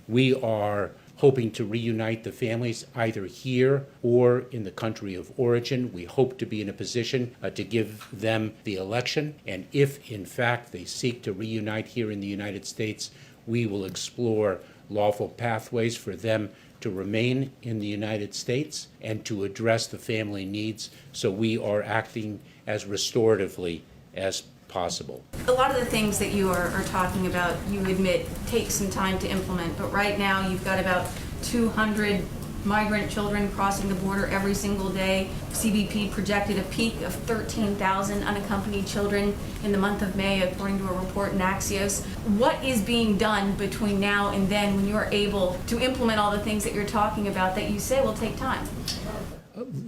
We are hoping to reunite the families either here or in the country of origin. We hope to be in a position to give them the election. And if, in fact, they seek to reunite here in the United States, we will explore lawful pathways for them to remain in the United States and to address the family needs. So we are acting as restoratively as possible. A lot of the things that you are talking about, you admit, take some time to implement, but right now you've got about 200 migrant children crossing the border every single day. CBP projected a peak of 13,000 unaccompanied children in the month of May, according to a report in Axios. What is being done between now and then when you're able to implement all the things that you're talking about that you say will take time?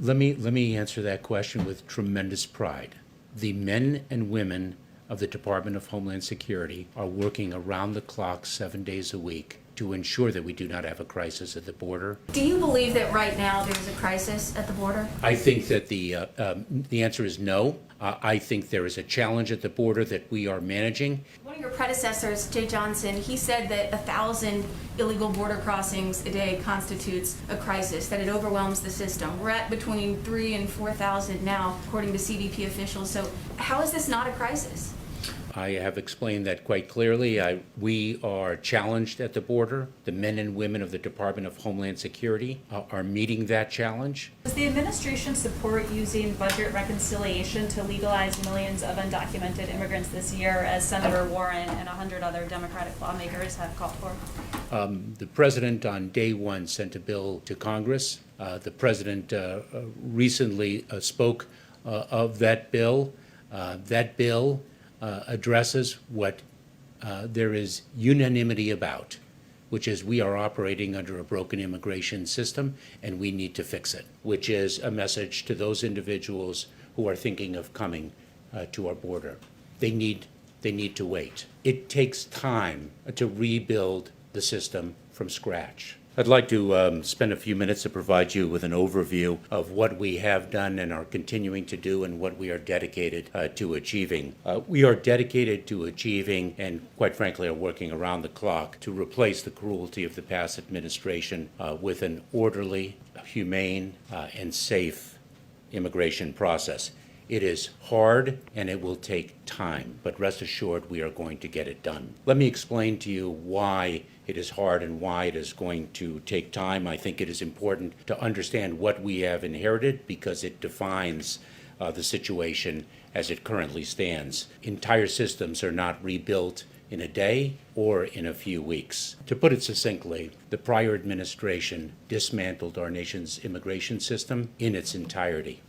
Let me answer that question with tremendous pride. The men and women of the Department of Homeland Security are working around the clock 7 days a week to ensure that we do not have a crisis at the border. Do you believe that right now there's a crisis at the border? I think that the answer is no. I think there is a challenge at the border that we are managing. One of your predecessors, Jay Johnson, he said that 1,000 illegal border crossings a day constitutes a crisis, that it overwhelms the system. We're at between 3,000 and 4,000 now, according to CBP officials. So how is this not a crisis? I have explained that quite clearly. We are challenged at the border. The men and women of the Department of Homeland Security are meeting that challenge. Does the administration support using budget reconciliation to legalize millions of undocumented immigrants this year, as Senator Warren and 100 other Democratic lawmakers have called for? The president on day one sent a bill to Congress. The president recently spoke of that bill. That bill addresses what there is unanimity about, which is we are operating under a broken immigration system and we need to fix it, which is a message to those individuals who are thinking of coming to our border. They need to wait. It takes time to rebuild the system from scratch. I'd like to spend a few minutes to provide you with an overview of what we have done and are continuing to do and what we are dedicated to achieving. We are dedicated to achieving and, quite frankly, are working around the clock to replace the cruelty of the past administration with an orderly, humane, and safe immigration process. It is hard and it will take time, but rest assured we are going to get it done. Let me explain to you why it is hard and why it is going to take time. I think it is important to understand what we have inherited because it defines the situation as it currently stands. Entire systems are not rebuilt in a day or in a few weeks. To put it succinctly, the prior administration dismantled our nation's immigration system in its entirety.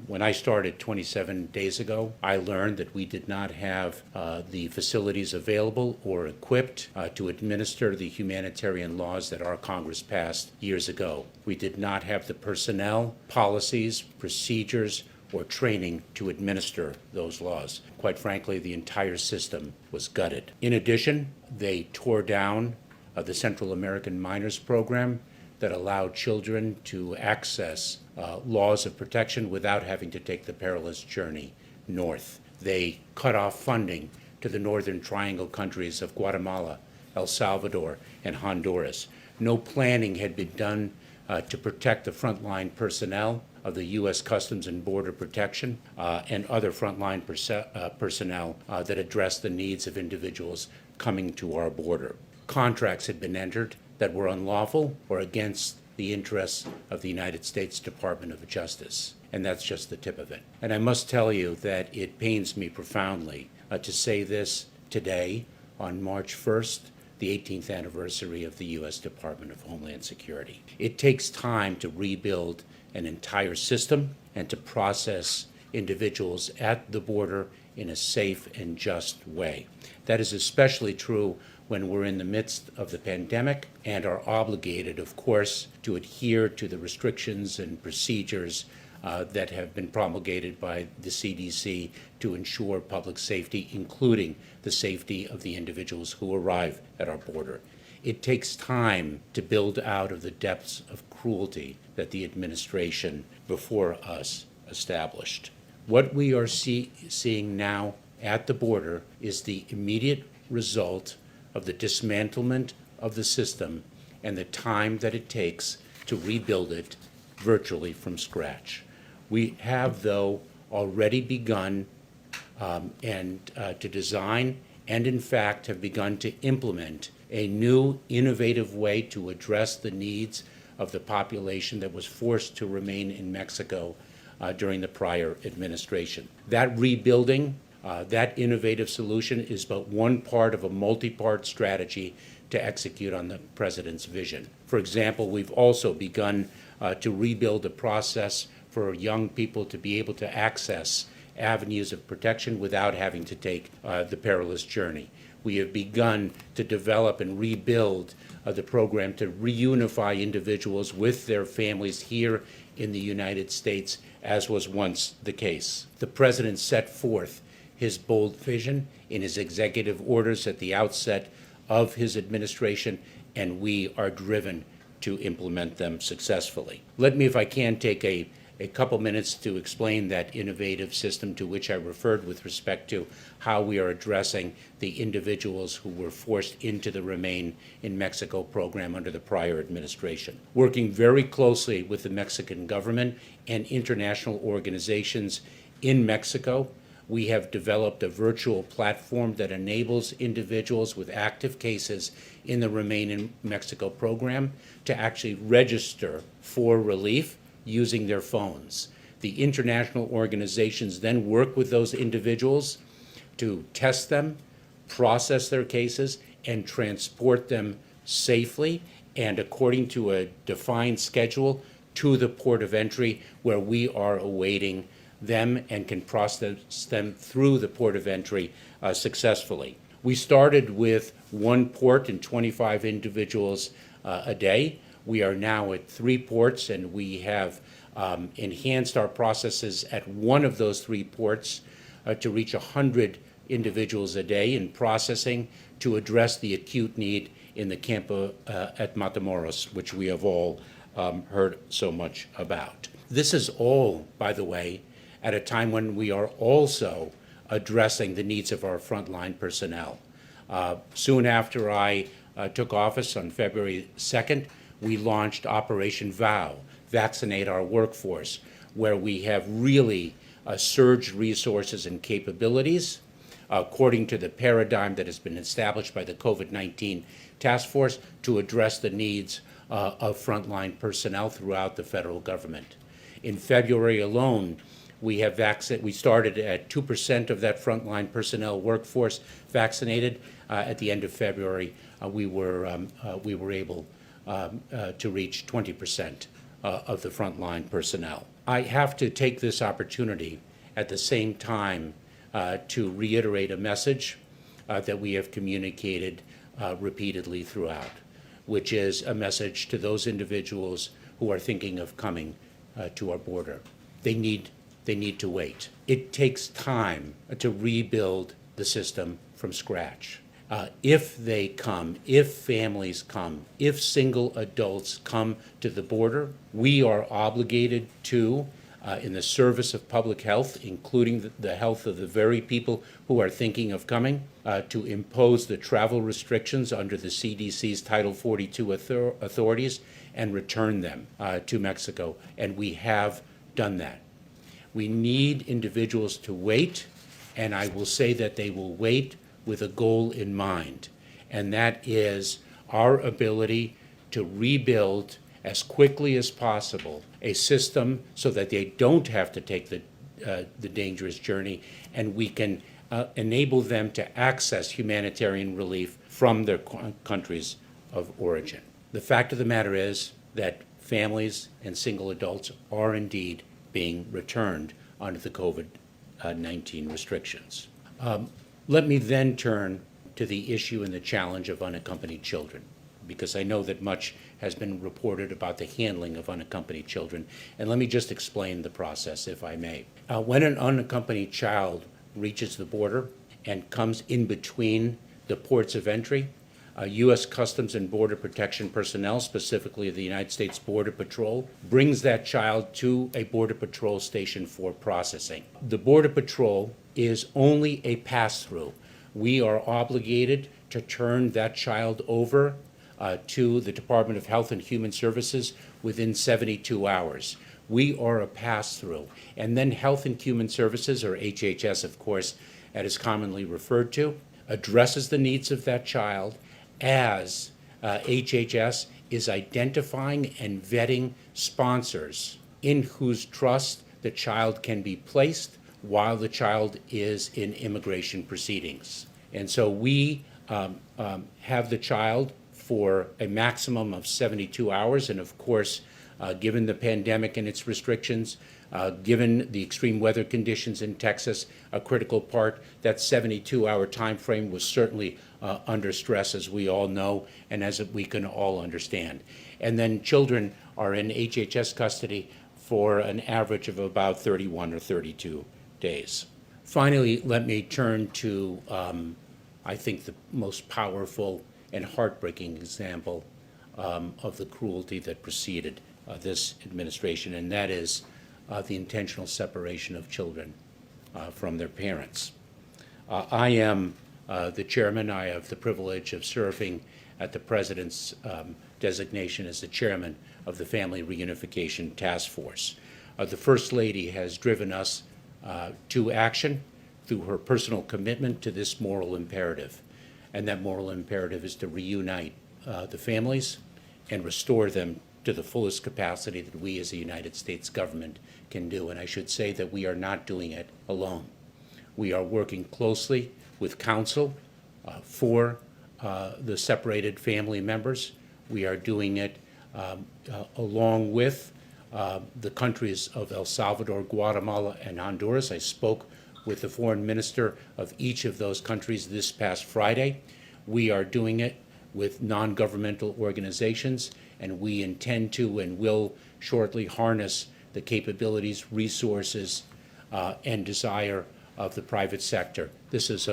When I started 27 days ago, I learned that we did not have the facilities available or equipped to administer the humanitarian laws that our Congress passed years ago. We did not have the personnel, policies, procedures, or training to administer those laws. Quite frankly, the entire system was gutted. In addition, they tore down the Central American Minors Program that allowed children to access laws of protection without having to take the perilous journey north. They cut off funding to the Northern Triangle countries of Guatemala, El Salvador, and Honduras. No planning had been done to protect the frontline personnel of the U.S. Customs and Border Protection and other frontline personnel that address the needs of individuals coming to our border. Contracts had been entered that were unlawful or against the interests of the United States Department of Justice. And that's just the tip of it. And I must tell you that it pains me profoundly to say this today on March 1st, the 18th anniversary of the U.S. Department of Homeland Security. It takes time to rebuild an entire system and to process individuals at the border in a safe and just way. That is especially true when we're in the midst of the pandemic and are obligated, of course, to adhere to the restrictions and procedures that have been promulgated by the CDC to ensure public safety, including the safety of the individuals who arrive at our border. It takes time to build out of the depths of cruelty that the administration before us established. What we are seeing now at the border is the immediate result of the dismantlement of the system and the time that it takes to rebuild it virtually from scratch. We have, though, already begun to design and, in fact, have begun to implement a new, innovative way to address the needs of the population that was forced to remain in Mexico during the prior administration. That rebuilding, that innovative solution is but one part of a multi-part strategy to execute on the President's vision. For example, we've also begun to rebuild the process for young people to be able to access avenues of protection without having to take the perilous journey. We have begun to develop and rebuild the program to reunify individuals with their families here in the United States, as was once the case. The President set forth his bold vision in his executive orders at the outset of his administration, and we are driven to implement them successfully. Let me, if I can, take a couple minutes to explain that innovative system to which I referred with respect to how we are addressing the individuals who were forced into the Remain in Mexico program under the prior administration. Working very closely with the Mexican government and international organizations in Mexico, we have developed a virtual platform that enables individuals with active cases in the Remain in Mexico program to actually register for relief using their phones. The international organizations then work with those individuals to test them, process their cases, and transport them safely and according to a defined schedule to the port of entry, where we are awaiting them and can process them through the port of entry successfully. We started with one port and 25 individuals a day. We are now at 3 ports, and we have enhanced our processes at one of those 3 ports to reach 100 individuals a day in processing to address the acute need in the camp at Matamoros, which we have all heard so much about. This is all, by the way, at a time when we are also addressing the needs of our frontline personnel. Soon after I took office on February 2nd, we launched Operation VOW, Vaccinate Our Workforce, where we have really surged resources and capabilities according to the paradigm that has been established by the COVID-19 task force to address the needs of frontline personnel throughout the federal government. In February alone, we started at 2% of that frontline personnel workforce vaccinated. At the end of February, we were able to reach 20% of the frontline personnel. I have to take this opportunity at the same time to reiterate a message that we have communicated repeatedly throughout, which is a message to those individuals who are thinking of coming to our border. They need to wait. It takes time to rebuild the system from scratch. If they come, if families come, if single adults come to the border, we are obligated to, in the service of public health, including the health of the very people who are thinking of coming, to impose the travel restrictions under the CDC's Title 42 authorities and return them to Mexico. And we have done that. We need individuals to wait, and I will say that they will wait with a goal in mind, and that is our ability to rebuild as quickly as possible a system so that they don't have to take the dangerous journey, and we can enable them to access humanitarian relief from their countries of origin. The fact of the matter is that families and single adults are indeed being returned under the COVID-19 restrictions. Let me then turn to the issue and the challenge of unaccompanied children, because I know that much has been reported about the handling of unaccompanied children, and let me just explain the process, if I may. When an unaccompanied child reaches the border and comes in between the ports of entry, U.S. Customs and Border Protection personnel, specifically the United States Border Patrol, brings that child to a Border Patrol station for processing. The Border Patrol is only a pass-through. We are obligated to turn that child over to the Department of Health and Human Services within 72 hours. We are a pass-through. And then Health and Human Services, or HHS, of course, as is commonly referred to, addresses the needs of that child as HHS is identifying and vetting sponsors in whose trust the child can be placed while the child is in immigration proceedings. And so we have the child for a maximum of 72 hours, and of course, given the pandemic and its restrictions, given the extreme weather conditions in Texas, a critical part, that 72-hour time frame was certainly under stress, as we all know, and as we can all understand. And then children are in HHS custody for an average of about 31 or 32 days. Finally, let me turn to, I think, the most powerful and heartbreaking example of the cruelty that preceded this administration, and that is the intentional separation of children from their parents. I am the chairman. I have the privilege of serving at the President's designation as the chairman of the Family Reunification Task Force. The First Lady has driven us to action through her personal commitment to this moral imperative. And that moral imperative is to reunite the families and restore them to the fullest capacity that we as a United States government can do. And I should say that we are not doing it alone. We are working closely with counsel for the separated family members. We are doing it along with the countries of El Salvador, Guatemala, and Honduras. I spoke with the foreign minister of each of those countries this past Friday. We are doing it with non-governmental organizations, and we intend to and will shortly harness the capabilities, resources, and desire of the private sector. This is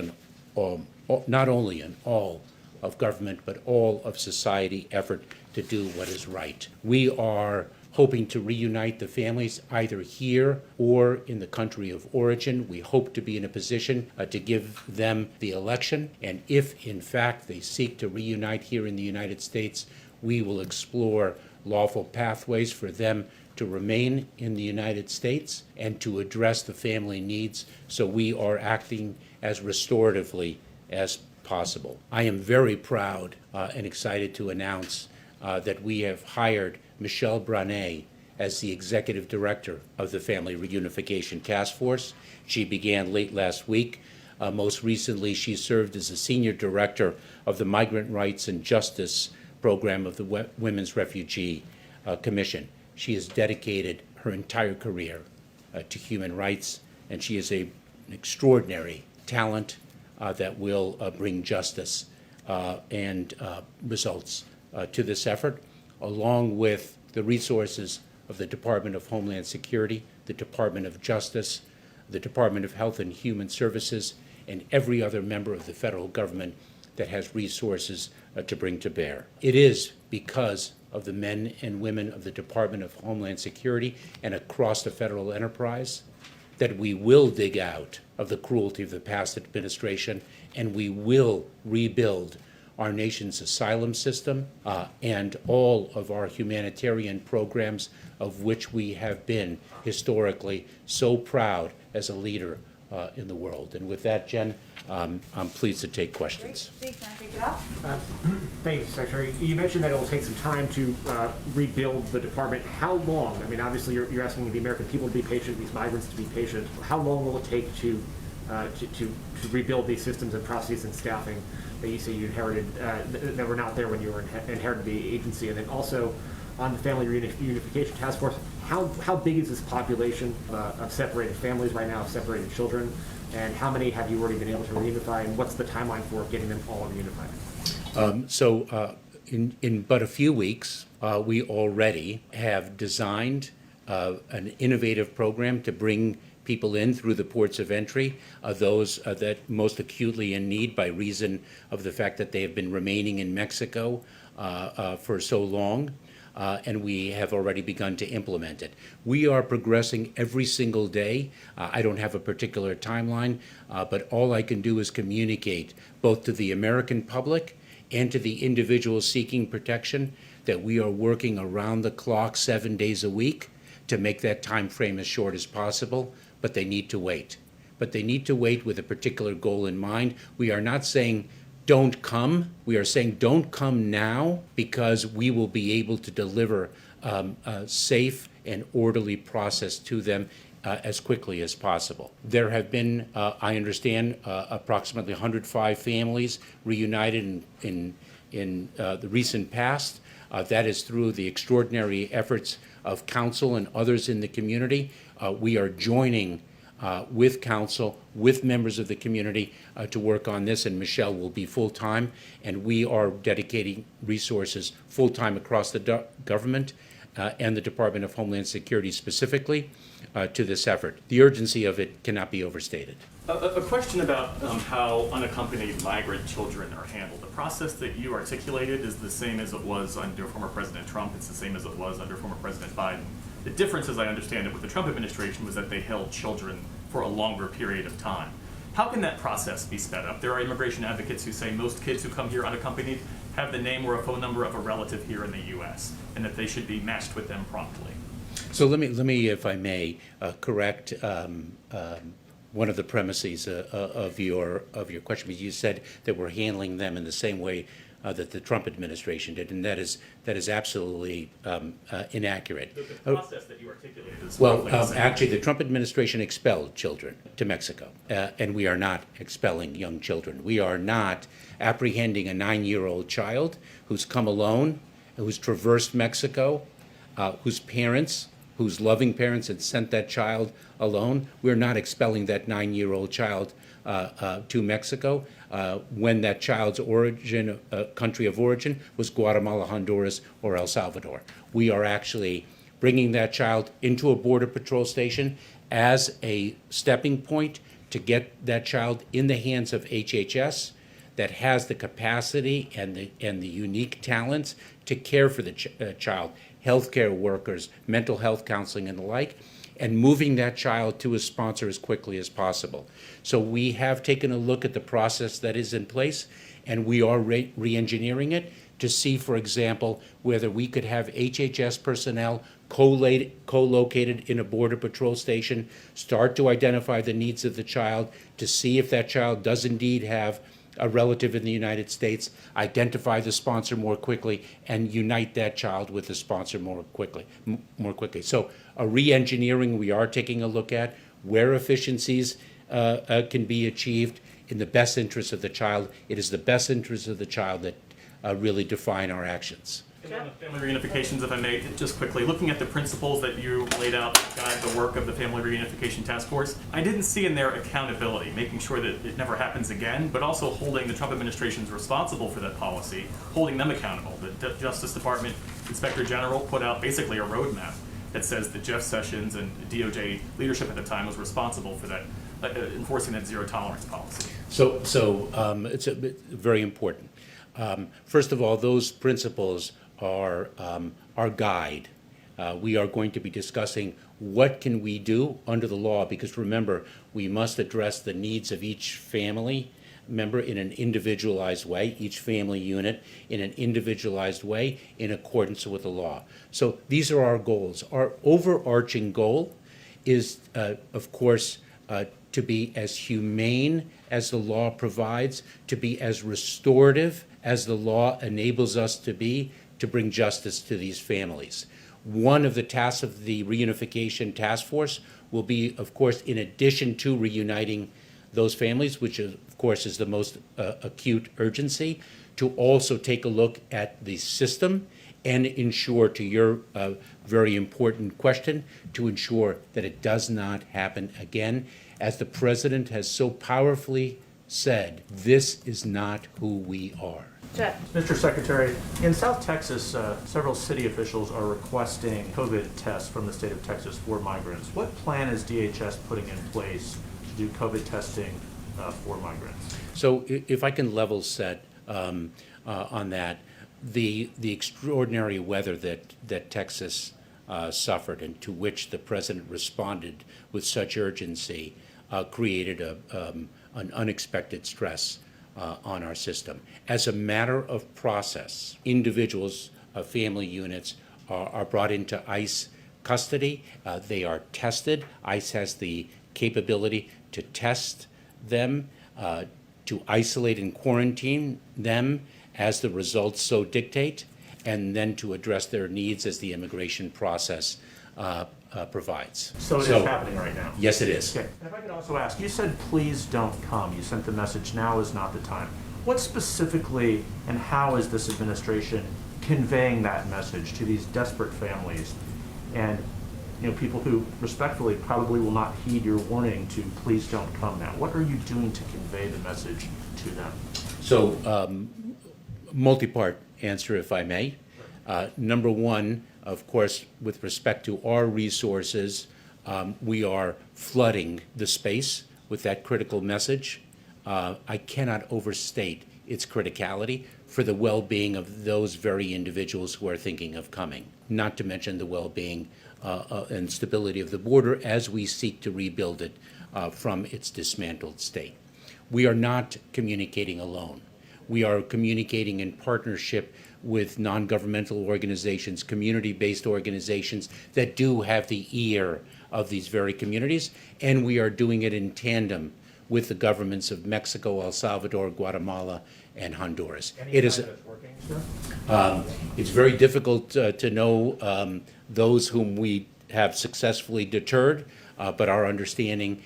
not only an all of government, but all of society effort to do what is right. We are hoping to reunite the families either here or in the country of origin. We hope to be in a position to give them the election, and if in fact they seek to reunite here in the United States, we will explore lawful pathways for them to remain in the United States and to address the family needs, so we are acting as restoratively as possible. I am very proud and excited to announce that we have hired Michelle Branet as the Executive Director of the Family Reunification Task Force. She began late last week. Most recently, she served as the Senior Director of the Migrant Rights and Justice Program of the Women's Refugee Commission. She has dedicated her entire career to human rights, and she is an extraordinary talent that will bring justice and results to this effort, along with the resources of the Department of Homeland Security, the Department of Justice, the Department of Health and Human Services, and every other member of the federal government that has resources to bring to bear. It is because of the men and women of the Department of Homeland Security and across the federal enterprise that we will dig out of the cruelty of the past administration, and we will rebuild our nation's asylum system and all of our humanitarian programs, of which we have been historically so proud as a leader in the world. And with that, Jen, I'm pleased to take questions. Great. Can I take it up? Thank you, Secretary. You mentioned that it will take some time to rebuild the department. How long? I mean, obviously, you're asking the American people to be patient, these migrants to be patient. How long will it take to rebuild these systems and processes and staffing that you say you inherited that were not there when you inherited the agency? And then also on the Family Reunification Task Force, how big is this population of separated families right now, of separated children? And how many have you already been able to reunify, and what's the timeline for getting them all reunified? In but a few weeks, we already have designed an innovative program to bring people in through the ports of entry, those that most acutely in need by reason of the fact that they have been remaining in Mexico for so long. And we have already begun to implement it. We are progressing every single day. I don't have a particular timeline, but all I can do is communicate both to the American public and to the individual seeking protection that we are working around the clock 7 days a week to make that time frame as short as possible, but they need to wait. But they need to wait with a particular goal in mind. We are not saying don't come. We are saying don't come now because we will be able to deliver a safe and orderly process to them as quickly as possible. There have been, I understand, approximately 105 families reunited in the recent past. That is through the extraordinary efforts of council and others in the community. We are joining with council, with members of the community to work on this, and Michelle will be full-time, and we are dedicating resources full-time across the government and the Department of Homeland Security specifically to this effort. The urgency of it cannot be overstated. A question about how unaccompanied migrant children are handled. The process that you articulated is the same as it was under former President Trump. It's the same as it was under former President Biden. The difference, as I understand it, with the Trump administration was that they held children for a longer period of time. How can that process be sped up? There are immigration advocates who say most kids who come here unaccompanied have the name or a phone number of a relative here in the U.S. and that they should be matched with them promptly. So let me, if I may, correct one of the premises of your question. You said that we're handling them in the same way that the Trump administration did, and that is absolutely inaccurate. The process that you articulated is Well, roughly the same. actually, the Trump administration expelled children to Mexico, and we are not expelling young children. We are not apprehending a 9-year-old child who's come alone, who's traversed Mexico, whose parents, whose loving parents had sent that child alone. We're not expelling that 9-year-old child to Mexico when that child's origin, country of origin, was Guatemala, Honduras, or El Salvador. We are actually bringing that child into a Border Patrol station as a stepping point to get that child in the hands of HHS that has the capacity and the unique talents to care for the child, healthcare workers, mental health counseling, and the like, and moving that child to a sponsor as quickly as possible. So we have taken a look at the process that is in place, and we are re-engineering it to see, for example, whether we could have HHS personnel co-located in a Border Patrol station, start to identify the needs of the child, to see if that child does indeed have a relative in the United States, identify the sponsor more quickly, and unite that child with the sponsor more quickly. So a re-engineering we are taking a look at where efficiencies can be achieved in the best interest of the child. It is the best interest of the child that really define our actions. And on the family reunifications, if I may, just quickly, looking at the principles that you laid out to guide the work of the Family Reunification Task Force, I didn't see in there accountability, making sure that it never happens again, but also holding the Trump administration's responsible for that policy, holding them accountable. The Justice Department Inspector General put out basically a roadmap that says that Jeff Sessions and DOJ leadership at the time was responsible for that, enforcing that zero tolerance policy. So it's very important. First of all, those principles are our guide. We are going to be discussing what can we do under the law, because remember, we must address the needs of each family member in an individualized way, each family unit in an individualized way in accordance with the law. So these are our goals. Our overarching goal is, of course, to be as humane as the law provides, to be as restorative as the law enables us to be, to bring justice to these families. One of the tasks of the Reunification Task Force will be, of course, in addition to reuniting those families, which of course is the most acute urgency, to also take a look at the system and ensure, to your very important question, to ensure that it does not happen again. As the President has so powerfully said, this is not who we are. Jeff. Mr. Secretary, in South Texas, several city officials are requesting COVID tests from the state of Texas for migrants. What plan is DHS putting in place to do COVID testing for migrants? So if I can level set on that, the extraordinary weather that Texas suffered and to which the President responded with such urgency created an unexpected stress on our system. As a matter of process, individuals, family units are brought into ICE custody. They are tested. ICE has the capability to test them, to isolate and quarantine them as the results so dictate, and then to address their needs as the immigration process provides. So it is happening right now? Yes, it is. Okay. And if I could also ask, you said, please don't come. You sent the message, now is not the time. What specifically and how is this administration conveying that message to these desperate families and people who respectfully probably will not heed your warning to please don't come now? What are you doing to convey the message to them? So, multi-part answer, if I may. Number one, of course, with respect to our resources, we are flooding the space with that critical message. I cannot overstate its criticality for the well-being of those very individuals who are thinking of coming, not to mention the well-being and stability of the border as we seek to rebuild it from its dismantled state. We are not communicating alone. We are communicating in partnership with non-governmental organizations, community-based organizations that do have the ear of these very communities, and we are doing it in tandem with the governments of Mexico, El Salvador, Guatemala, and Honduras. It is. That's working, sir? It's very difficult to know those whom we have successfully deterred, but our understanding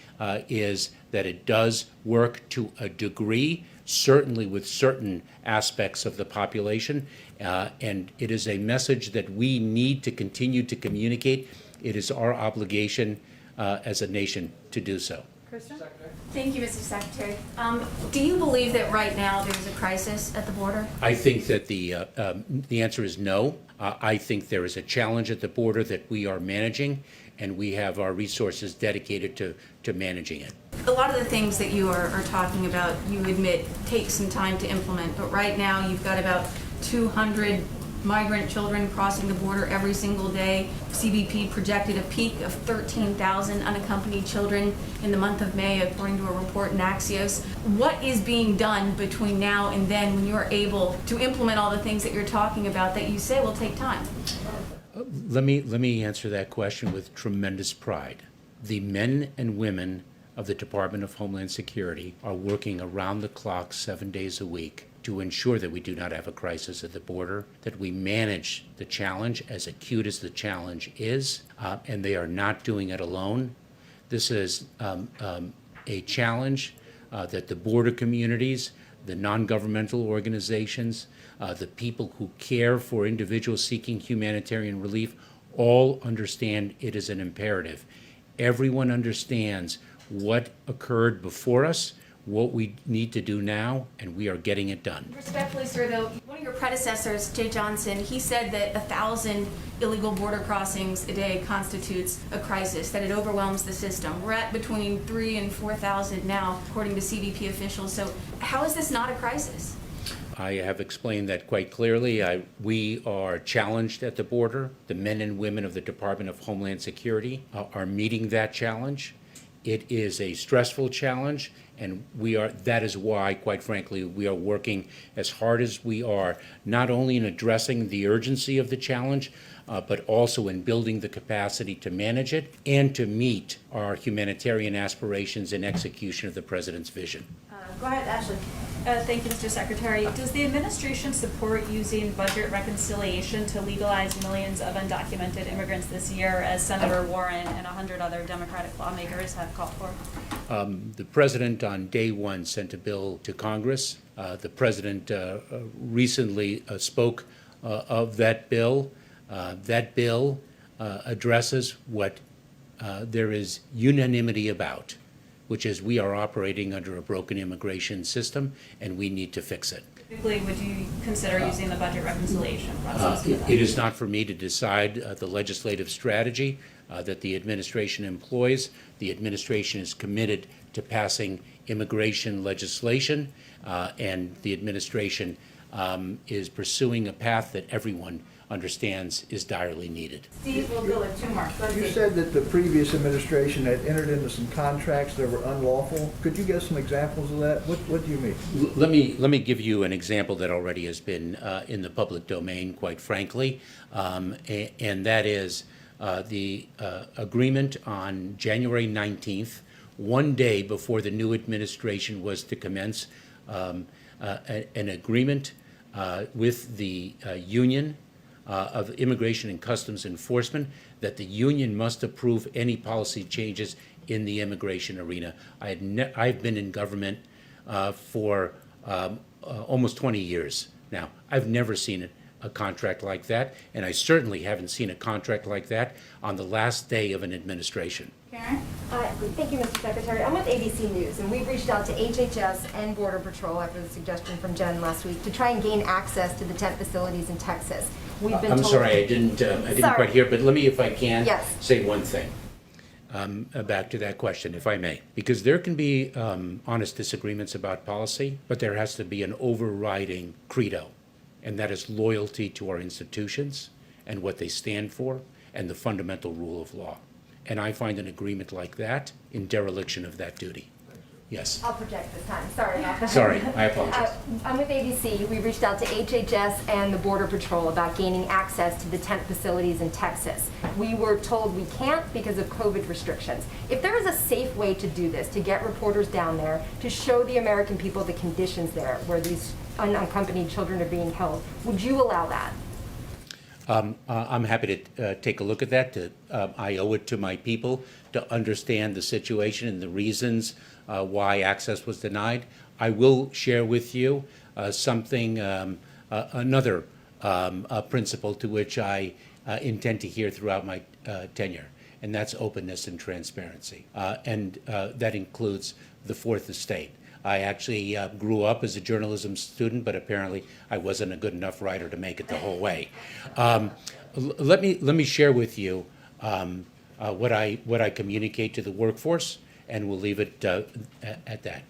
is that it does work to a degree, certainly with certain aspects of the population, and it is a message that we need to continue to communicate. It is our obligation as a nation to do so. Kristen? Thank you, Mr. Secretary. Do you believe that right now there's a crisis at the border? I think that the answer is no. I think there is a challenge at the border that we are managing, and we have our resources dedicated to managing it. A lot of the things that you are talking about, you admit, take some time to implement, but right now you've got about 200 migrant children crossing the border every single day. CBP projected a peak of 13,000 unaccompanied children in the month of May, according to a report in Axios. What is being done between now and then when you're able to implement all the things that you're talking about that you say will take time? Let me answer that question with tremendous pride. The men and women of the Department of Homeland Security are working around the clock 7 days a week to ensure that we do not have a crisis at the border, that we manage the challenge as acute as the challenge is, and they are not doing it alone. This is a challenge that the border communities, the non-governmental organizations, the people who care for individuals seeking humanitarian relief all understand it is an imperative. Everyone understands what occurred before us, what we need to do now, and we are getting it done. Respectfully, sir, though, one of your predecessors, Jay Johnson, he said that 1,000 illegal border crossings a day constitutes a crisis, that it overwhelms the system. We're at between 3,000 and 4,000 now, according to CBP officials. So how is this not a crisis? I have explained that quite clearly. We are challenged at the border. The men and women of the Department of Homeland Security are meeting that challenge. It is a stressful challenge, and that is why, quite frankly, we are working as hard as we are, not only in addressing the urgency of the challenge, but also in building the capacity to manage it and to meet our humanitarian aspirations in execution of the President's vision. Go ahead, Ashley. Thank you, Mr. Secretary. Does the administration support using budget reconciliation to legalize millions of undocumented immigrants this year, as Senator Warren and 100 other Democratic lawmakers have called for? The President on day one sent a bill to Congress. The President recently spoke of that bill. That bill addresses what there is unanimity about, which is we are operating under a broken immigration system, and we need to fix it. Typically, would you consider using the budget reconciliation process? It is not for me to decide the legislative strategy that the administration employs. The administration is committed to passing immigration legislation, and the administration is pursuing a path that everyone understands is direly needed. Steve, we'll go with two more. You said that the previous administration had entered into some contracts that were unlawful. Could you give some examples of that? What do you mean? Let me give you an example that already has been in the public domain, quite frankly, and that is the agreement on January 19th, one day before the new administration was to commence, an agreement with the Union of Immigration and Customs Enforcement that the union must approve any policy changes in the immigration arena. I've been in government for almost 20 years now. I've never seen a contract like that, and I certainly haven't seen a contract like that on the last day of an administration. Karen? Thank you, Mr. Secretary. I'm with ABC News, and we reached out to HHS and Border Patrol after the suggestion from Jen last week to try and gain access to the tent facilities in Texas. We've been I'm told. sorry, I didn't Sorry. quite hear, but let me, if I can, Yes. say one thing back to that question, if I may. Because there can be honest disagreements about policy, but there has to be an overriding credo, and that is loyalty to our institutions and what they stand for and the fundamental rule of law. And I find an agreement like that in dereliction of that duty. Yes. I'll project this time. Sorry about that. Sorry, I apologize. I'm with ABC. We reached out to HHS and the Border Patrol about gaining access to the tent facilities in Texas. We were told we can't because of COVID restrictions. If there is a safe way to do this, to get reporters down there, to show the American people the conditions there where these unaccompanied children are being held, would you allow that? I'm happy to take a look at that. I owe it to my people to understand the situation and the reasons why access was denied. I will share with you another principle to which I intend to adhere throughout my tenure, and that's openness and transparency. And that includes the Fourth Estate. I actually grew up as a journalism student, but apparently I wasn't a good enough writer to make it the whole way. Let me share with you what I communicate to the workforce, and we'll leave it at that,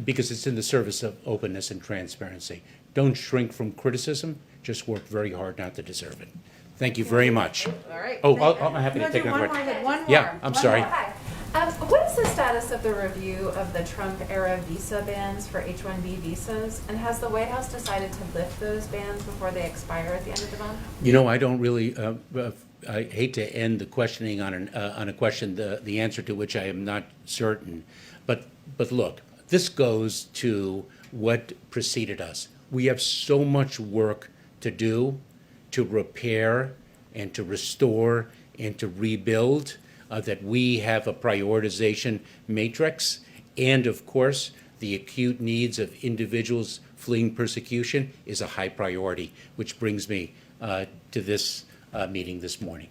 because it's in the service of openness and transparency. Don't shrink from criticism. Just work very hard not to deserve it. Thank you very much. All right. Oh, I'm happy to take another one more. question. One more. Yeah, I'm One sorry. more. What is the status of the review of the Trump-era visa bans for H-1B visas? And has the White House decided to lift those bans before they expire at the end of the month? You know, I don't really, I hate to end the questioning on a question, the answer to which I am not certain. But look, this goes to what preceded us. We have so much work to do to repair and to restore and to rebuild that we have a prioritization matrix. And of course, the acute needs of individuals fleeing persecution is a high priority, which brings me to this meeting this morning.